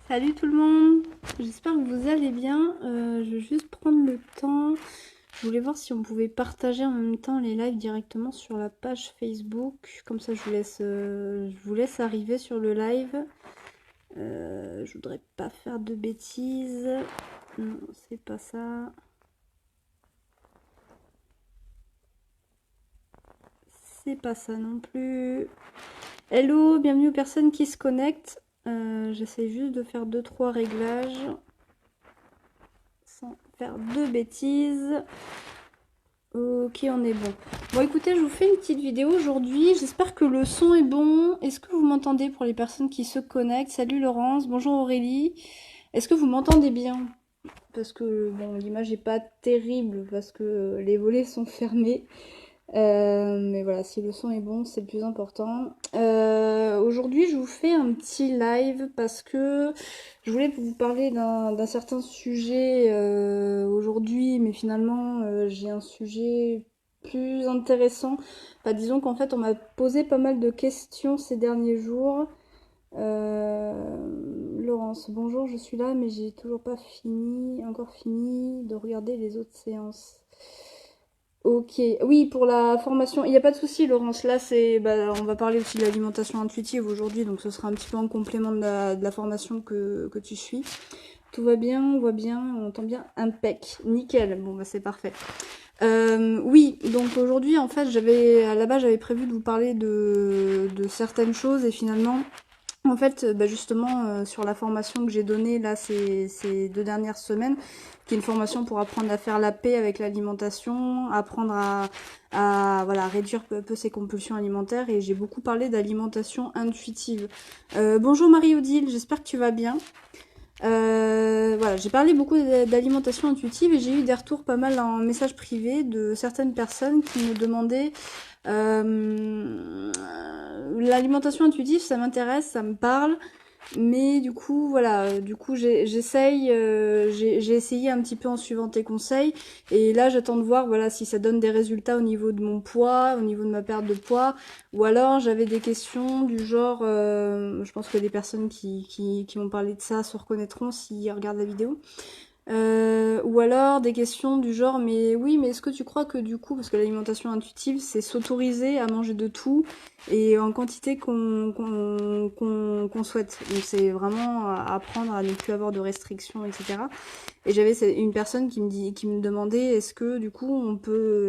Salut tout le monde, j'espère que vous allez bien. Je vais juste prendre le temps. Je voulais voir si on pouvait partager en même temps les lives directement sur la page Facebook. Comme ça, je vous laisse arriver sur le live. Je voudrais pas faire de bêtises. Non, c'est pas ça. C'est pas ça non plus. Hello, bienvenue aux personnes qui se connectent. J'essaie juste de faire 2-3 réglages sans faire de bêtises. Ok, on est bon. Bon, écoutez, je vous fais une petite vidéo aujourd'hui. J'espère que le son est bon. Est-ce que vous m'entendez pour les personnes qui se connectent? Salut Laurence, bonjour Aurélie. Est-ce que vous m'entendez bien? Parce que, bon, l'image n'est pas terrible parce que les volets sont fermés. Mais voilà, si le son est bon, c'est le plus important. Aujourd'hui, je vous fais un petit live parce que je voulais vous parler d'un certain sujet aujourd'hui, mais finalement, j'ai un sujet plus intéressant. Bah, disons qu'en fait, on m'a posé pas mal de questions ces derniers jours. Laurence, bonjour, je suis là, mais j'ai toujours pas encore fini de regarder les autres séances. Ok, oui, pour la formation, il n'y a pas de souci, Laurence. Là, on va parler aussi de l'alimentation intuitive aujourd'hui, donc ce sera un petit peu en complément de la formation que tu suis. Tout va bien, on voit bien, on entend bien, impec, nickel. Bon, bah c'est parfait. Oui, donc aujourd'hui, en fait, à la base, j'avais prévu de vous parler de certaines choses et finalement, en fait, bah justement, sur la formation que j'ai donnée là ces 2 dernières semaines, qui est une formation pour apprendre à faire la paix avec l'alimentation, apprendre voilà, réduire peu à peu ses compulsions alimentaires, et j'ai beaucoup parlé d'alimentation intuitive. Bonjour Marie-Odile, j'espère que tu vas bien. Voilà, j'ai parlé beaucoup d'alimentation intuitive et j'ai eu des retours pas mal en message privé de certaines personnes qui me demandaient l'alimentation intuitive, ça m'intéresse, ça me parle, mais du coup, voilà, du coup, j'ai essayé un petit peu en suivant tes conseils, et là, j'attends de voir, voilà, si ça donne des résultats au niveau de mon poids, au niveau de ma perte de poids, ou alors j'avais des questions du genre, je pense que les personnes qui m'ont parlé de ça se reconnaîtront s'ils regardent la vidéo. Ou alors des questions du genre, mais oui, mais est-ce que tu crois que du coup, parce que l'alimentation intuitive, c'est s'autoriser à manger de tout et en quantité qu'on souhaite. Donc c'est vraiment apprendre à ne plus avoir de restrictions, etc. Et j'avais une personne qui me demandait, est-ce que du coup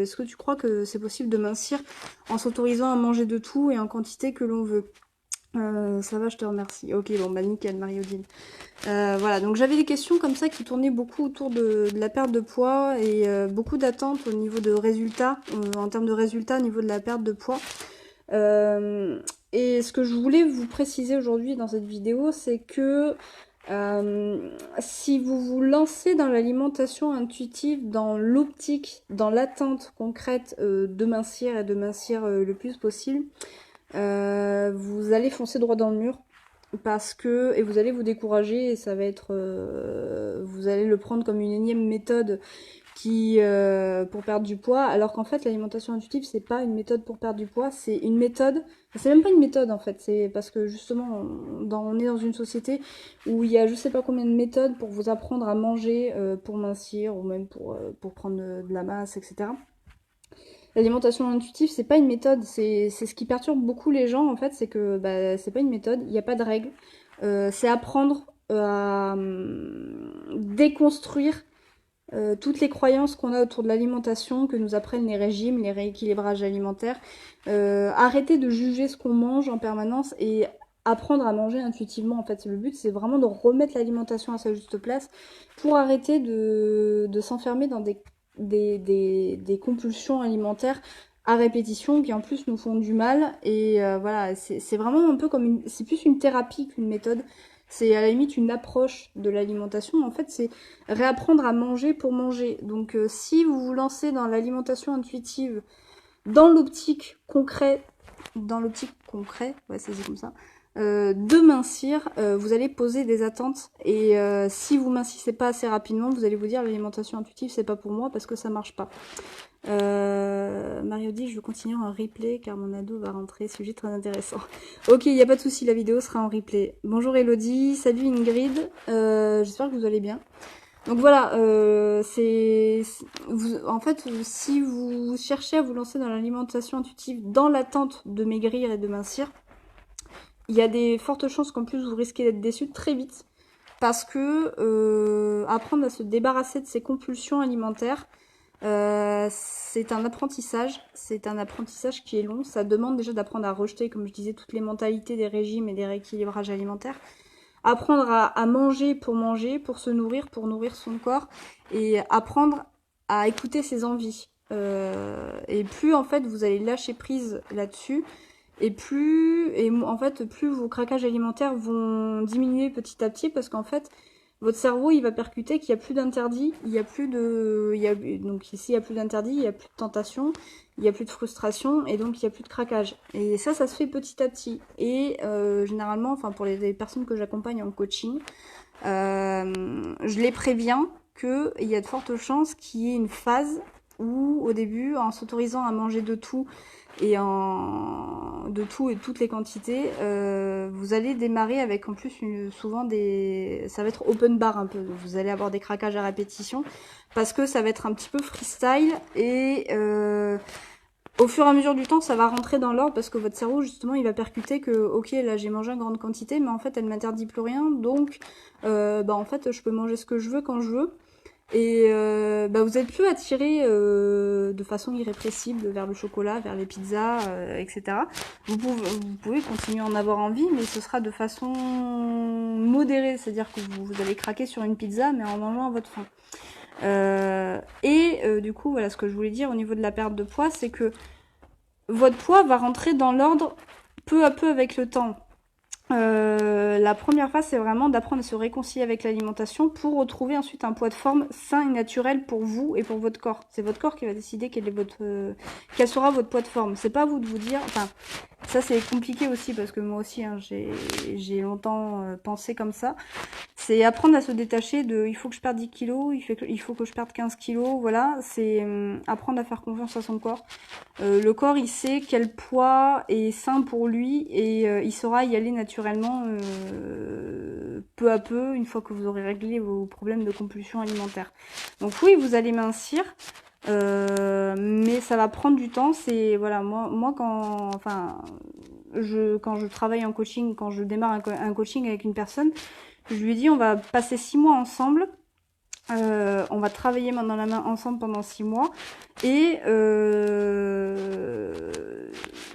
est-ce que tu crois que c'est possible de mincir en s'autorisant à manger de tout et en quantité que l'on veut? Ça va, je te remercie. Ok, bon, bah nickel, Marie-Odile. Voilà, donc j'avais des questions comme ça qui tournaient beaucoup autour de la perte de poids et beaucoup d'attentes au niveau de résultats, en termes de résultats au niveau de la perte de poids. Et ce que je voulais vous préciser aujourd'hui dans cette vidéo, c'est que si vous vous lancez dans l'alimentation intuitive, dans l'optique, dans l'attente concrète de mincir et de mincir le plus possible, vous allez foncer droit dans le mur et vous allez vous décourager et ça va être vous allez le prendre comme une énième méthode pour perdre du poids, alors qu'en fait l'alimentation intuitive c'est pas une méthode pour perdre du poids, c'est une méthode, c'est même pas une méthode en fait, c'est parce que justement on est dans une société où il y a je sais pas combien de méthodes pour vous apprendre à manger pour mincir ou même pour prendre de la masse, etc. L'alimentation intuitive, c'est pas une méthode, c'est ce qui perturbe beaucoup les gens en fait, c'est que bah, c'est pas une méthode, il n'y a pas de règles. C'est apprendre à déconstruire toutes les croyances qu'on a autour de l'alimentation, que nous apprennent les régimes, les rééquilibrages alimentaires. Arrêter de juger ce qu'on mange en permanence et apprendre à manger intuitivement. En fait, le but, c'est vraiment de remettre l'alimentation à sa juste place pour arrêter de s'enfermer dans des compulsions alimentaires à répétition qui en plus nous font du mal. Et voilà, c'est vraiment un peu c'est plus une thérapie qu'une méthode. C'est à la limite une approche de l'alimentation. En fait, c'est réapprendre à manger pour manger. Donc si vous vous lancez dans l'alimentation intuitive dans l'optique concret, ouais c'est comme ça, de mincir, vous allez poser des attentes et si vous mincissez pas assez rapidement, vous allez vous dire l'alimentation intuitive c'est pas pour moi parce que ça marche pas. Mario dit je veux continuer en replay car mon ado va rentrer, sujet très intéressant. Ok, il n'y a pas de souci, la vidéo sera en replay. Bonjour Elodie, salut Ingrid, j'espère que vous allez bien. Donc voilà, en fait, si vous cherchez à vous lancer dans l'alimentation intuitive dans l'attente de maigrir et de mincir, il y a des fortes chances qu'en plus vous risquez d'être déçu très vite parce que apprendre à se débarrasser de ses compulsions alimentaires, c'est un apprentissage qui est long. Ça demande déjà d'apprendre à rejeter, comme je disais, toutes les mentalités des régimes et des rééquilibrages alimentaires. Apprendre à manger, pour se nourrir, pour nourrir son corps, et apprendre à écouter ses envies. Et plus en fait vous allez lâcher prise là-dessus, et plus vos craquages alimentaires vont diminuer petit à petit, parce qu'en fait votre cerveau il va percuter qu'il n'y a plus d'interdit, donc s'il n'y a plus d'interdit, il n'y a plus de tentation, il n'y a plus de frustration et donc il n'y a plus de craquage. Et ça se fait petit à petit. Et généralement, enfin pour les personnes que j'accompagne en coaching, je les préviens qu'il y a de fortes chances qu'il y ait une phase où au début, en s'autorisant à manger de tout et toutes les quantités, vous allez démarrer avec en plus souvent ça va être open bar un peu, donc vous allez avoir des craquages à répétition parce que ça va être un petit peu freestyle et au fur et à mesure du temps ça va rentrer dans l'ordre parce que votre cerveau justement il va percuter que ok là j'ai mangé en grande quantité mais en fait elle m'interdit plus rien, donc en fait je peux manger ce que je veux quand je veux. Et vous êtes plus attiré de façon irrépressible vers le chocolat, vers les pizzas, etc. Vous pouvez continuer à en avoir envie, mais ce sera de façon modérée, c'est-à-dire que vous allez craquer sur une pizza, mais en mangeant à votre faim. Du coup, voilà ce que je voulais dire au niveau de la perte de poids, c'est que votre poids va rentrer dans l'ordre peu à peu avec le temps. La première phase, c'est vraiment d'apprendre à se réconcilier avec l'alimentation pour retrouver ensuite un poids de forme sain et naturel pour vous et pour votre corps. C'est votre corps qui va décider quel sera votre poids de forme. C'est pas à vous de vous dire... Enfin, ça c'est compliqué aussi parce que moi aussi, hein, j'ai longtemps pensé comme ça. C'est apprendre à se détacher de il faut que je perde 10 kilos, il faut que je perde 15 kilos, voilà. C'est apprendre à faire confiance à son corps. Le corps, il sait quel poids est sain pour lui et il saura y aller naturellement peu à peu une fois que vous aurez réglé vos problèmes de compulsion alimentaire. Donc oui, vous allez mincir, mais ça va prendre du temps. C'est voilà, moi quand je travaille en coaching, quand je démarre un coaching avec une personne, je lui dis on va passer 6 mois ensemble. On va travailler main dans la main ensemble pendant 6 mois et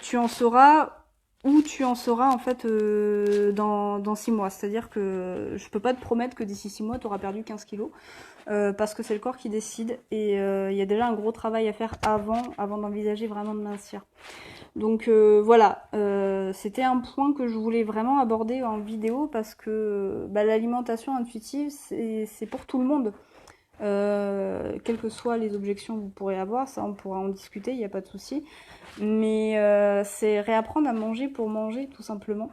tu en sauras où tu en seras en fait dans 6 mois. C'est-à-dire que je peux pas te promettre que d'ici 6 mois tu auras perdu 15 kilos parce que c'est le corps qui décide et il y a déjà un gros travail à faire avant d'envisager vraiment de mincir. Donc voilà, c'était un point que je voulais vraiment aborder en vidéo parce que l'alimentation intuitive, c'est pour tout le monde. Quelles que soient les objections que vous pourrez avoir, ça on pourra en discuter, il n'y a pas de souci. Mais c'est réapprendre à manger pour manger, tout simplement.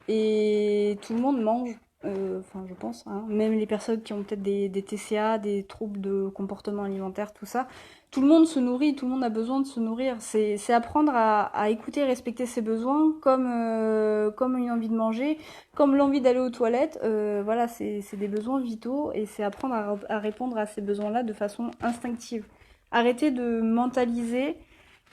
Et tout le monde mange, je pense, hein. Même les personnes qui ont peut-être des TCA, des troubles de comportement alimentaire, tout ça. Tout le monde se nourrit, tout le monde a besoin de se nourrir. C'est apprendre à écouter et respecter ses besoins comme une envie de manger, comme l'envie d'aller aux toilettes. Voilà, c'est des besoins vitaux et c'est apprendre à répondre à ces besoins-là de façon instinctive. Arrêtez de mentaliser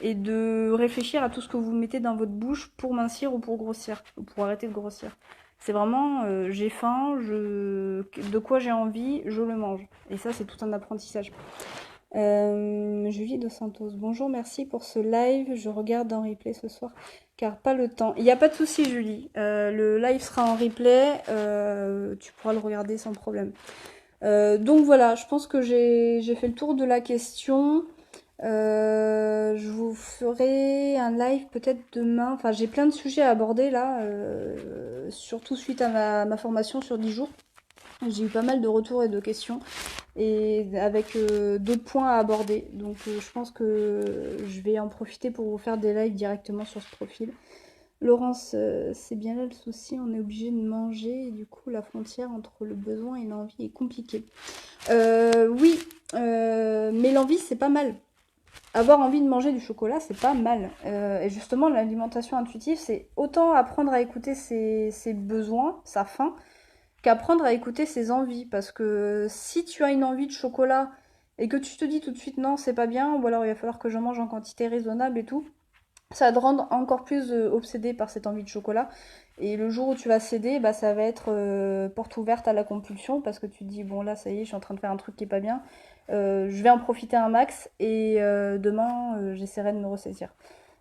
et de réfléchir à tout ce que vous mettez dans votre bouche pour mincir ou pour grossir, ou pour arrêter de grossir. C'est vraiment, j'ai faim, de quoi j'ai envie, je le mange. Et ça, c'est tout un apprentissage. Julie Dos Santos, bonjour, merci pour ce live. Je regarde en replay ce soir, car pas le temps. Il n'y a pas de souci, Julie. Le live sera en replay. Tu pourras le regarder sans problème. Donc voilà, je pense que j'ai fait le tour de la question. Je vous ferai un live peut-être demain. Enfin, j'ai plein de sujets à aborder là, surtout suite à ma formation sur 10 jours. J'ai eu pas mal de retours et de questions et avec d'autres points à aborder. Donc je pense que je vais en profiter pour vous faire des lives directement sur ce profil. Laurence, c'est bien là le souci, on est obligé de manger et du coup la frontière entre le besoin et l'envie est compliquée. Oui, mais l'envie c'est pas mal. Avoir envie de manger du chocolat, c'est pas mal. Et justement, l'alimentation intuitive, c'est autant apprendre à écouter ses besoins, sa faim, qu'apprendre à écouter ses envies. Parce que si tu as une envie de chocolat et que tu te dis tout de suite non, c'est pas bien, ou alors il va falloir que j'en mange en quantité raisonnable et tout, ça va te rendre encore plus obsédé par cette envie de chocolat. Et le jour où tu vas céder, bah, ça va être porte ouverte à la compulsion parce que tu te dis, bon là, ça y est, je suis en train de faire un truc qui est pas bien. Je vais en profiter un max et demain, j'essaierai de me ressaisir.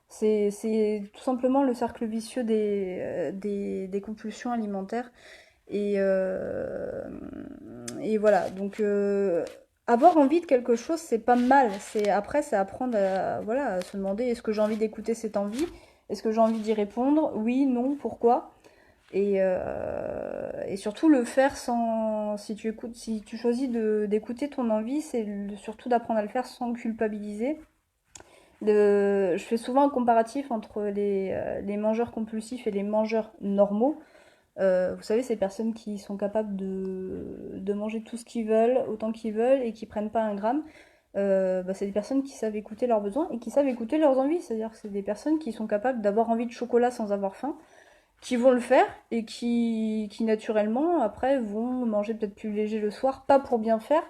C'est tout simplement le cercle vicieux des compulsions alimentaires. Et voilà, donc avoir envie de quelque chose, c'est pas mal. Après, c'est apprendre voilà, à se demander est-ce que j'ai envie d'écouter cette envie? Est-ce que j'ai envie d'y répondre? Oui, non, pourquoi? Et surtout le faire sans. Si tu choisis d'écouter ton envie, c'est surtout d'apprendre à le faire sans culpabiliser. Je fais souvent un comparatif entre les mangeurs compulsifs et les mangeurs normaux. Vous savez, ces personnes qui sont capables de manger tout ce qu'ils veulent, autant qu'ils veulent, et qui prennent pas un gramme, bah, c'est des personnes qui savent écouter leurs besoins et qui savent écouter leurs envies. C'est-à-dire que c'est des personnes qui sont capables d'avoir envie de chocolat sans avoir faim, qui vont le faire et qui naturellement, après, vont manger peut-être plus léger le soir, pas pour bien faire,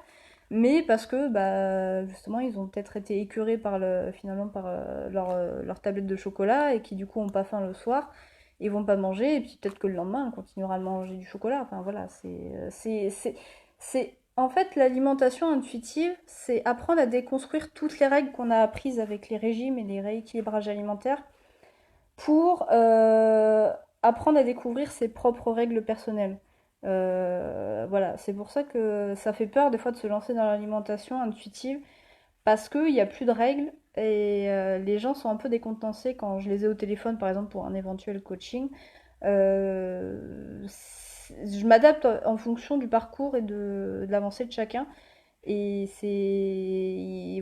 mais parce que bah, justement, ils ont peut-être été écœurés finalement par leur tablette de chocolat et qui du coup ont pas faim le soir ils vont pas manger, et puis peut-être que le lendemain, on continuera à manger du chocolat. Enfin voilà, En fait, l'alimentation intuitive, c'est apprendre à déconstruire toutes les règles qu'on a apprises avec les régimes et les rééquilibrages alimentaires pour apprendre à découvrir ses propres règles personnelles. Voilà, c'est pour ça que ça fait peur des fois de se lancer dans l'alimentation intuitive parce qu'il n'y a plus de règles et les gens sont un peu décontenancés quand je les ai au téléphone, par exemple, pour un éventuel coaching. Je m'adapte en fonction du parcours et de l'avancée de chacun. Et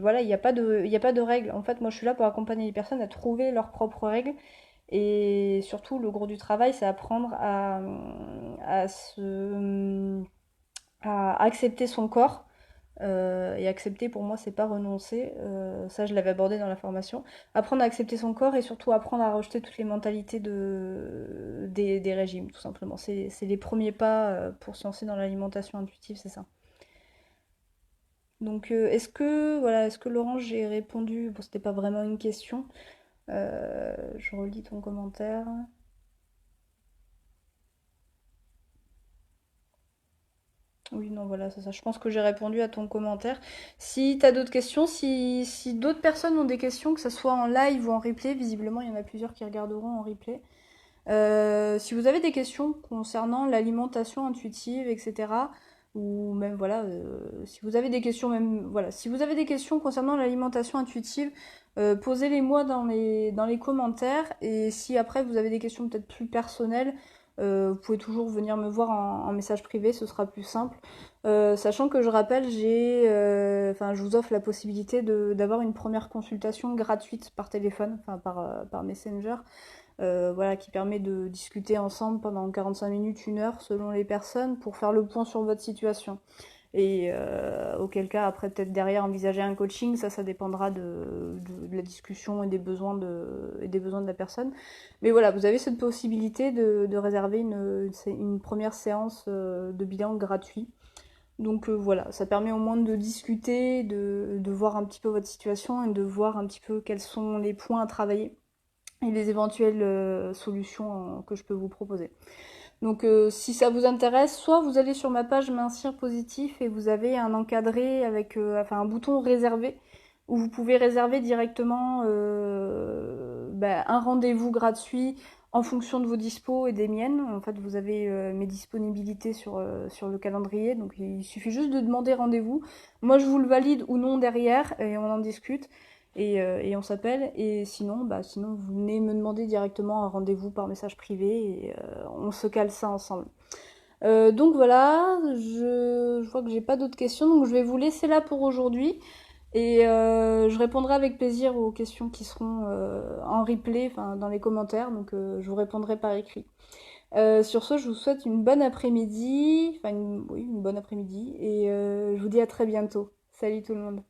voilà, il y a pas de règles. En fait, moi, je suis là pour accompagner les personnes à trouver leurs propres règles. Et surtout, le gros du travail, c'est apprendre à, se, à accepter son corps et accepter pour moi c'est pas renoncer, ça je l'avais abordé dans la formation. Apprendre à accepter son corps et surtout apprendre à rejeter toutes les mentalités des régimes tout simplement. C'est les premiers pas pour se lancer dans l'alimentation intuitive, c'est ça. Donc est-ce que Laurent j'ai répondu, bon c'était pas vraiment une question. Je relis ton commentaire. Oui, non, voilà, c'est ça. Je pense que j'ai répondu à ton commentaire. Si tu as d'autres questions, si d'autres personnes ont des questions, que ce soit en live ou en replay, visiblement il y en a plusieurs qui regarderont en replay. Si vous avez des questions concernant l'alimentation intuitive, etc., ou même voilà, si vous avez des questions même voilà, si vous avez des questions concernant l'alimentation intuitive, posez-les moi dans les commentaires. Et si après vous avez des questions peut-être plus personnelles, vous pouvez toujours venir me voir en message privé, ce sera plus simple. Sachant que je rappelle, enfin, je vous offre la possibilité d'avoir une première consultation gratuite par téléphone, enfin par Messenger, voilà, qui permet de discuter ensemble pendant 45 minutes, 1 heure, selon les personnes, pour faire le point sur votre situation. Et auquel cas, après, peut-être derrière, envisager un coaching, ça dépendra de la discussion et des besoins de la personne. Mais voilà, vous avez cette possibilité de réserver une première séance de bilan gratuit. Donc voilà, ça permet au moins de discuter, de voir un petit peu votre situation et de voir un petit peu quels sont les points à travailler et les éventuelles solutions que je peux vous proposer. Donc si ça vous intéresse, soit vous allez sur ma page Mincir Positif et vous avez un encadré avec enfin un bouton réservé où vous pouvez réserver directement un rendez-vous gratuit en fonction de vos dispos et des miennes. En fait, vous avez mes disponibilités sur le calendrier, donc il suffit juste de demander rendez-vous. Moi, je vous le valide ou non derrière et on en discute. Et on s'appelle. Et sinon, vous venez me demander directement un rendez-vous par message privé et on se cale ça ensemble. Donc voilà, je vois que j'ai pas d'autres questions, donc je vais vous laisser là pour aujourd'hui. Et je répondrai avec plaisir aux questions qui seront en replay, enfin dans les commentaires, donc je vous répondrai par écrit. Sur ce, je vous souhaite une bonne après-midi, oui, une bonne après-midi, et je vous dis à très bientôt. Salut tout le monde.